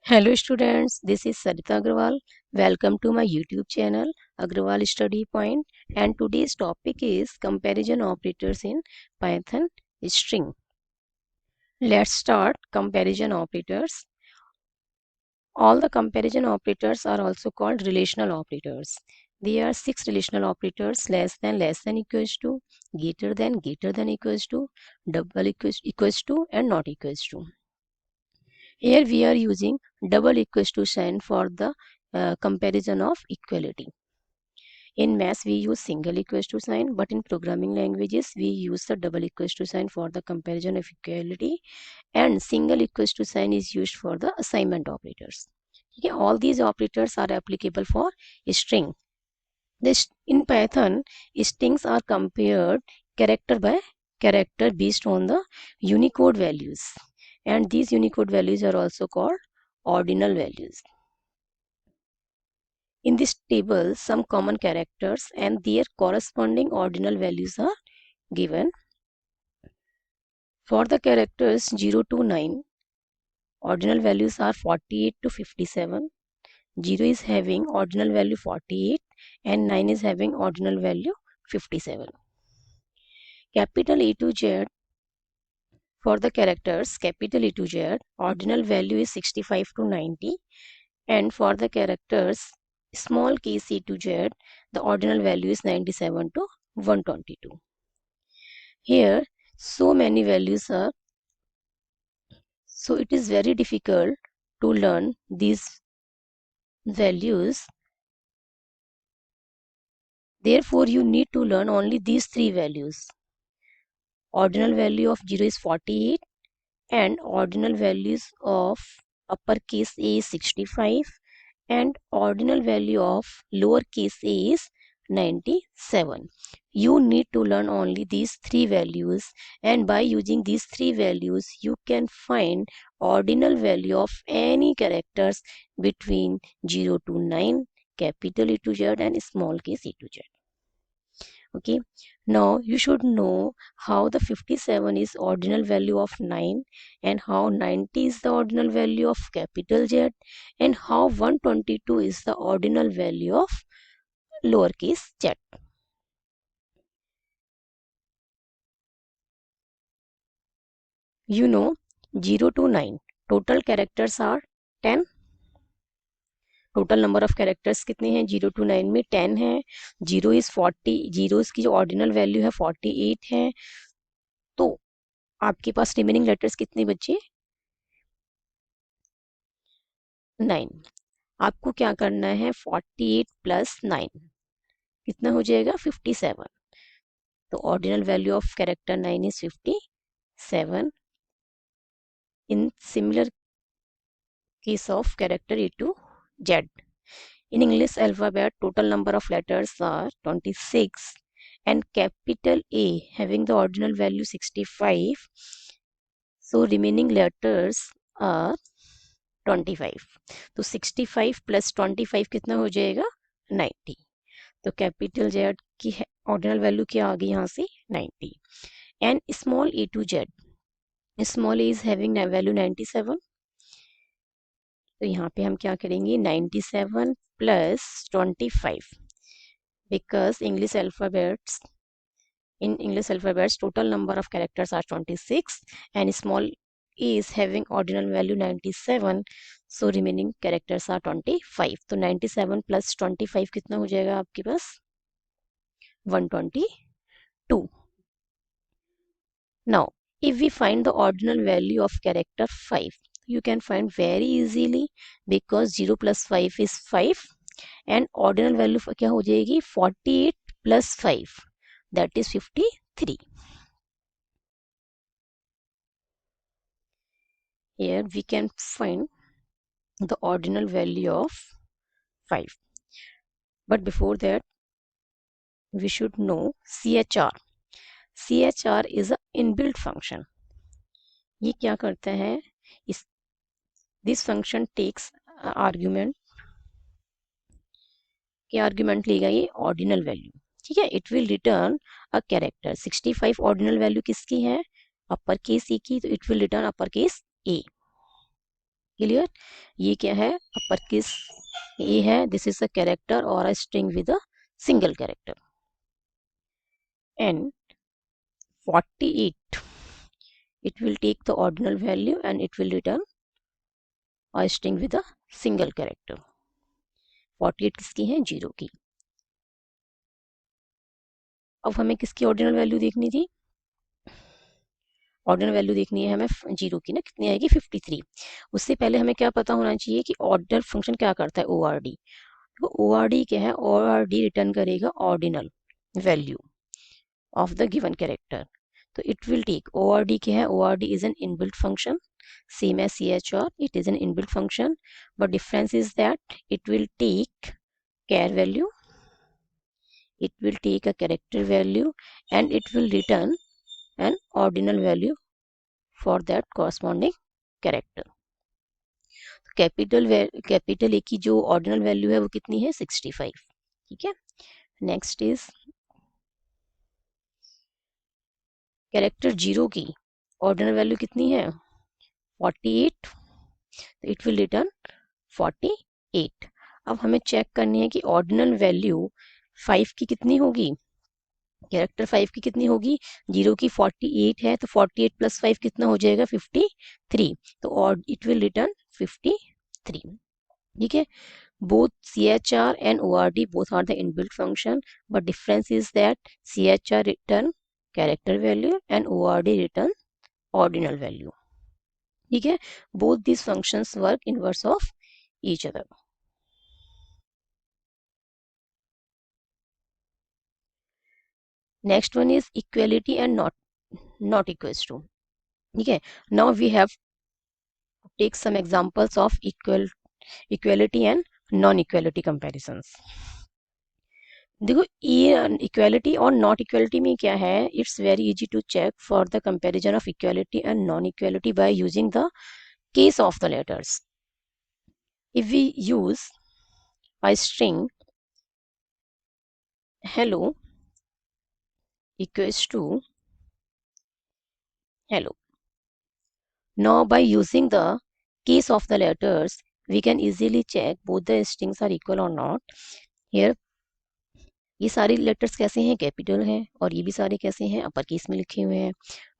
Hello students, this is Sarita Agrawal. Welcome to my YouTube channel Agrawal Study Point, and today's topic is comparison operators in Python string. Let's start comparison operators. All the comparison operators are also called relational operators. There are 6 relational operators: less than equals to, greater than equals to, double equals to, and not equals to. Here we are using double equals to sign for the comparison of equality. In maths we use single equals to sign, but in programming languages we use the double equals to sign for the comparison of equality, and single equals to sign is used for the assignment operators. Okay, all these operators are applicable for string. This in Python, strings are compared character by character based on the Unicode values, and these Unicode values are also called ordinal values. In this table, some common characters and their corresponding ordinal values are given. For the characters 0 to 9, ordinal values are 48 to 57. 0 is having ordinal value 48 and 9 is having ordinal value 57. Capital A to Z, for the characters capital A to Z, ordinal value is 65 to 90, and for the characters small case a to Z, the ordinal value is 97 to 122. Here so many values are, so it is very difficult to learn these values. Therefore you need to learn only these 3 values. Ordinal value of 0 is 48, and ordinal values of uppercase A is 65, and ordinal value of lowercase a is 97. You need to learn only these 3 values, and by using these 3 values you can find ordinal value of any characters between 0 to 9, capital A to Z, and small case a to Z. Okay, now you should know how the 57 is ordinal value of 9, and how 90 is the ordinal value of capital Z, and how 122 is the ordinal value of lowercase z. You know 0 to 9 total characters are 10. Total number of characters कितने हैं 0 to 9 में 10 है. 0 is 40, zeros की जो ordinal value है 48 है. तो आपके पास रिमेनिंग लेटर्स कितने बचे 9. आपको क्या करना है 48 प्लस 9 कितना हो जाएगा 57. तो ordinal value of character 9 is 57. In similar case of character A to Z. In English alphabet, total number of letters are 26, and capital A having the ordinal value 65. So remaining letters are 25. तो 65 plus 25 कितना हो जाएगा 90. तो capital Z की ordinal value क्या आ गई यहाँ से 90. And small a to Z, small a is having value 97. तो यहाँ पे हम क्या करेंगे 97 plus 25, because in English alphabets total number of characters are 26 and small a is having ordinal value 97, so remaining characters are 25. तो 97 plus 25 कितना हो जाएगा आपके पास 122. Now if we find the ordinal value of character 5, you can find very easily, because 0 plus 5 is 5, and ordinal value क्या हो जाएगी 48 plus 5, that is 53. Here we can find the ordinal value of 5, but before that we should know CHR. CHR is a inbuilt function. ये क्या करता है this function takes argument. क्या argument लेगा ये ऑर्डिनल वैल्यू. ठीक है, it will return a character. 65 ordinal value किसकी है अपर केस ए की, तो it will return upper case A. Clear? ये क्या है, अपर केस ए है, दिस इज अ कैरेक्टर और a string with a single character. And 48, it will take the ordinal value and it will return a string with a single character. 48 किसकी है, 0 की. अब हमें किसकी ऑर्डिनल वैल्यू देखनी थी, ऑर्डिनल वैल्यू देखनी है हमें 0 की ना, कितनी आएगी 53. उससे पहले हमें क्या पता होना चाहिए कि ऑर्डर फंक्शन क्या करता है, ORD. तो ORD क्या है, ORD रिटर्न करेगा ordinal value of the given character. तो इट विल टेक, ORD क्या है, ORD is an inbuilt function, same as CHR, it is an inbuilt function, but difference is that it will take char value, it will take a character value, and it will return an ordinal value for that corresponding character. Capital A की जो ordinal value है वो कितनी है, 65. ठीक है. Next is character 0 की ordinal value कितनी है, 48. तो इट विल रिटर्न 48. अब हमें चेक करनी है कि ऑर्डिनल वैल्यू 5 की कितनी होगी, कैरेक्टर 5 की कितनी होगी, 0 की 48 है, तो 48 प्लस 5 कितना हो जाएगा, 53. तो और इट विल रिटर्न 53. ठीक है. both CHR and ORD both are the inbuilt function, but difference is that CHR return character value and ORD return ordinal value. ठीक है. both these functions work inverse of each other. Next one is equality and not equals to. ठीक है. now we have to take some examples of equality and non equality comparisons. देखो ये equality और not equality में क्या है, it's very easy to check for the comparison of equality and non equality by using the case of the letters. If we use a string hello equals to hello. Now by using the case of the letters we can easily check both the strings are equal or not. Here ये सारे letters कैसे हैं, capital हैं, और ये भी सारे कैसे हैं, अपर केस में लिखे हुए हैं.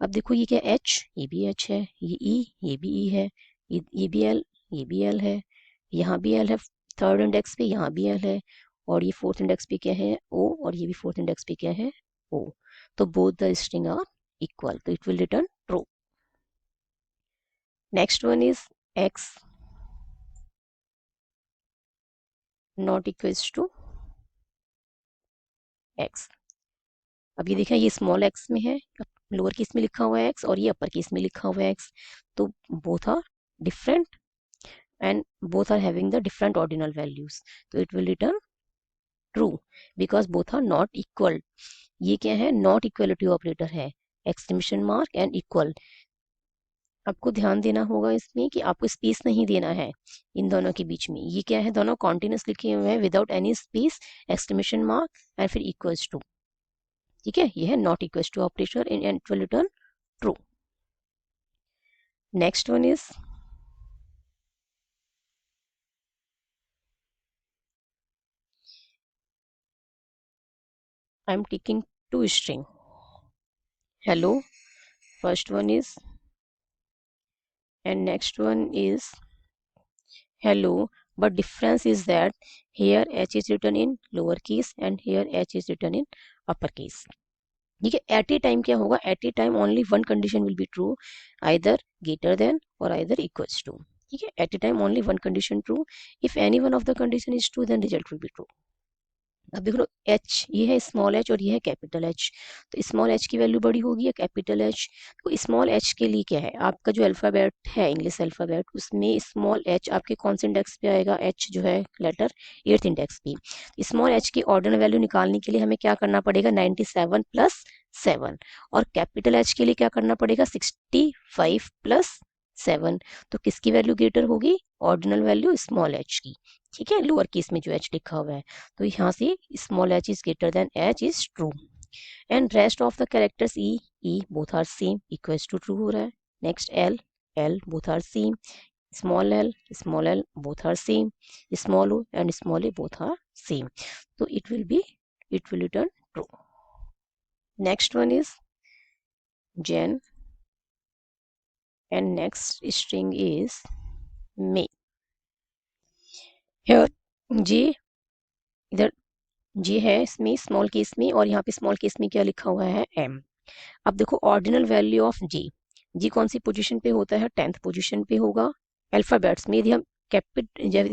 अब देखो ये क्या, एच, ये भी एच है, ये ई, ये भी ई है, ये भी एल, ये भी एल है, यहाँ भी एल है, थर्ड इंडेक्स पे यहाँ भी एल है, और ये फोर्थ इंडेक्स पे क्या है, ओ, और ये भी फोर्थ इंडेक्स पे क्या है, ओ. तो both the string are equal, तो it will return true. Next one is X not equals to X. अब ये देखिए ये स्मॉल एक्स में है, लोअर केस में लिखा हुआ है एक्स, और ये अपर केस में लिखा हुआ है एक्स. तो both are different and both are having the different ordinal values, so it will return true because both are not equal. ये क्या है, not equality operator है, exclamation mark and equal. आपको ध्यान देना होगा इसमें कि आपको स्पेस नहीं देना है इन दोनों के बीच में. ये क्या है, दोनों कॉन्टिन्यूस लिखे हुए हैं without any space, exclamation mark and फिर इक्वल्स टू. ठीक है, ये है not equals to operator and it will return true. Next one is I am taking two string hello, first one is, and next one is hello, but difference is that here h is written in lower case and here h is written in upper case. ठीक है. At a time क्या होगा, at a time only one condition will be true, either greater than और either equals to. ठीक है, at a time only one condition true, if any one of the condition is true then result will be true. अब देख लो H, ये है small H और ये है कैपिटल एच, तो स्मॉल एच की वैल्यू बड़ी होगी या कैपिटल एच. तो स्मॉल एच के लिए क्या है, आपका जो अल्फ़ाबेट है इंग्लिश अल्फ़ाबेट, उसमें स्मॉल एच आपके कौन से इंडेक्स पे आएगा, एच जो है लेटर 8th इंडेक्स पे. स्मॉल एच की ऑर्डिनल वैल्यू निकालने के लिए हमें क्या करना पड़ेगा, 97 प्लस 7, और कैपिटल एच के लिए क्या करना पड़ेगा, 65 प्लस 7. तो किसकी वैल्यू ग्रेटर होगी, ऑर्डिनल वैल्यू स्मॉल एच की. ठीक है, लोअर केस में जो एच लिखा हुआ है, तो यहाँ से small H is greater than H is true. And rest of the characters E both are same, equals to true हो रहा है. Next L both are same, small l both are same, small o and small a both are same. So it will return true. Next one is Jan, and next string is May. Here J, इधर J है इसमें small case में, और यहाँ पे small case में क्या लिखा हुआ है M. अब देखो ऑर्डिनल वैल्यू ऑफ J कौन सी पोजीशन पे होता है, 10th पोजीशन पे होगा अल्फाबेट्स में. यदि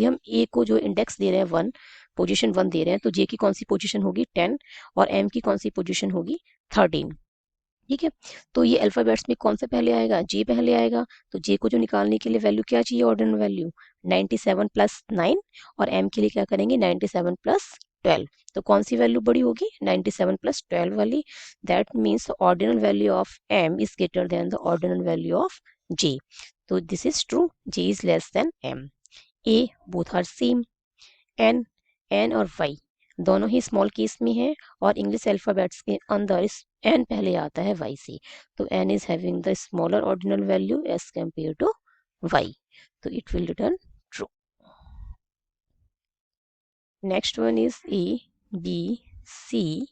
हम ए को जो इंडेक्स दे रहे हैं 1, पोजीशन 1 दे रहे हैं, तो J की कौन सी पोजीशन होगी 10, और M की कौन सी पोजीशन होगी 13. ठीक है, तो ये अल्फाबेट्स में कौन सा पहले आएगा, J पहले आएगा. तो J को जो निकालने के लिए वैल्यू क्या चाहिए, ऑर्डिनल वैल्यू 97 प्लस 9, और M के लिए क्या करेंगे 97 प्लस 12. तो कौन सी वैल्यू बड़ी होगी 97 प्लस 12 वाली. That means ordinal value of M is greater than the ordinal value of J. तो this is true, J is less than M. A both are same. N और Y दोनों ही small case में है, और English alphabets के अंदर इस N पहले आता है Y से. तो N is having the smaller ordinal value as compare to Y. तो it will return true. Next one is A B C.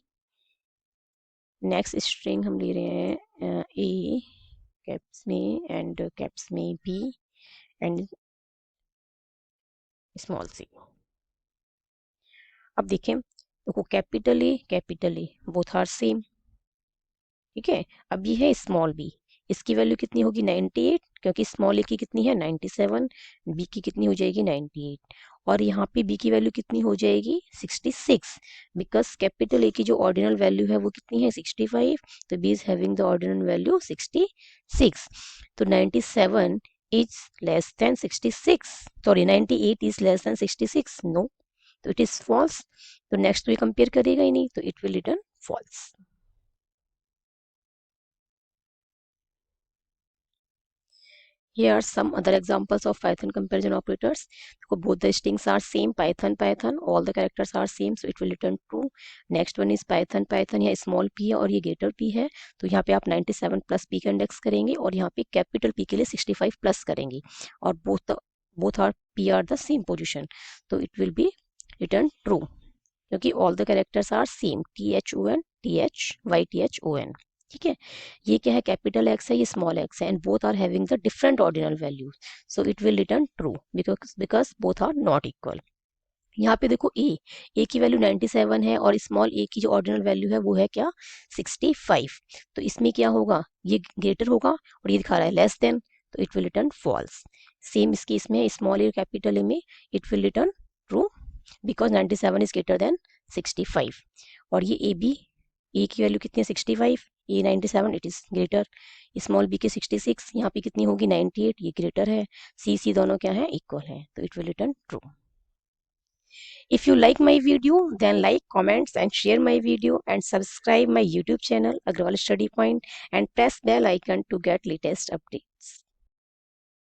Next string हम ले रहे हैं A कैप्स में एंड कैप्स में B एंड स्मॉल c. अब देखें, देखो capital A both are same. ठीक है, अब ये है स्मॉल बी, इसकी वैल्यू कितनी होगी 98, क्योंकि स्मॉल ए की कितनी है 97, बी की कितनी हो जाएगी 98, और यहाँ पे बी की वैल्यू कितनी हो जाएगी 66, बिकॉज कैपिटल ए की जो ऑर्डिनल वैल्यू है वो कितनी है 65. तो B is having the ordinal value 66. तो 97 is less than 66, sorry 98 is less than 66. No, तो इट इज फॉल्स. तो नेक्स्ट तो ये कंपेयर करेगा ही नहीं, तो it will return false. Here are some other examples of Python comparison operators. Both the strings are same, Python, all the characters are same, so it will return true. Next one is Python. यहाँ small p है और ये greater p है, तो यहाँ पे आप 97 plus p का इंडेक्स करेंगे, और यहाँ पे capital P के लिए 65 plus करेंगे, और both are p are the same position, तो it will be return true, क्योंकि all the characters are same, THON, THYTHON. ठीक है, ये क्या है कैपिटल एक्स है, ये स्मॉल एक्स है, and both are having the different ordinal values, so it will return true because both are not equal. यहाँ पे देखो ए की वैल्यू 97 है, और स्मॉल ए की जो ऑर्डिनल वैल्यू है वो है क्या 65. तो इसमें क्या होगा, ये ग्रेटर होगा, और ये दिखा रहा है लेस देन, तो it will return false. Same इसके इसमें स्मॉल ए कैपिटल ए में it will return true, because 97 is greater than 65. और ये ए की वैल्यू कितनी है 65, A 97, it is greater. Small B के 66, यहाँ पे कितनी होगी 98, ये ग्रेटर है. सी दोनों क्या है इक्वल है, तो it will return true. If you like my video, then like, comments and share my video, and subscribe my YouTube channel Agrawal Study Point, and press bell icon to get latest updates.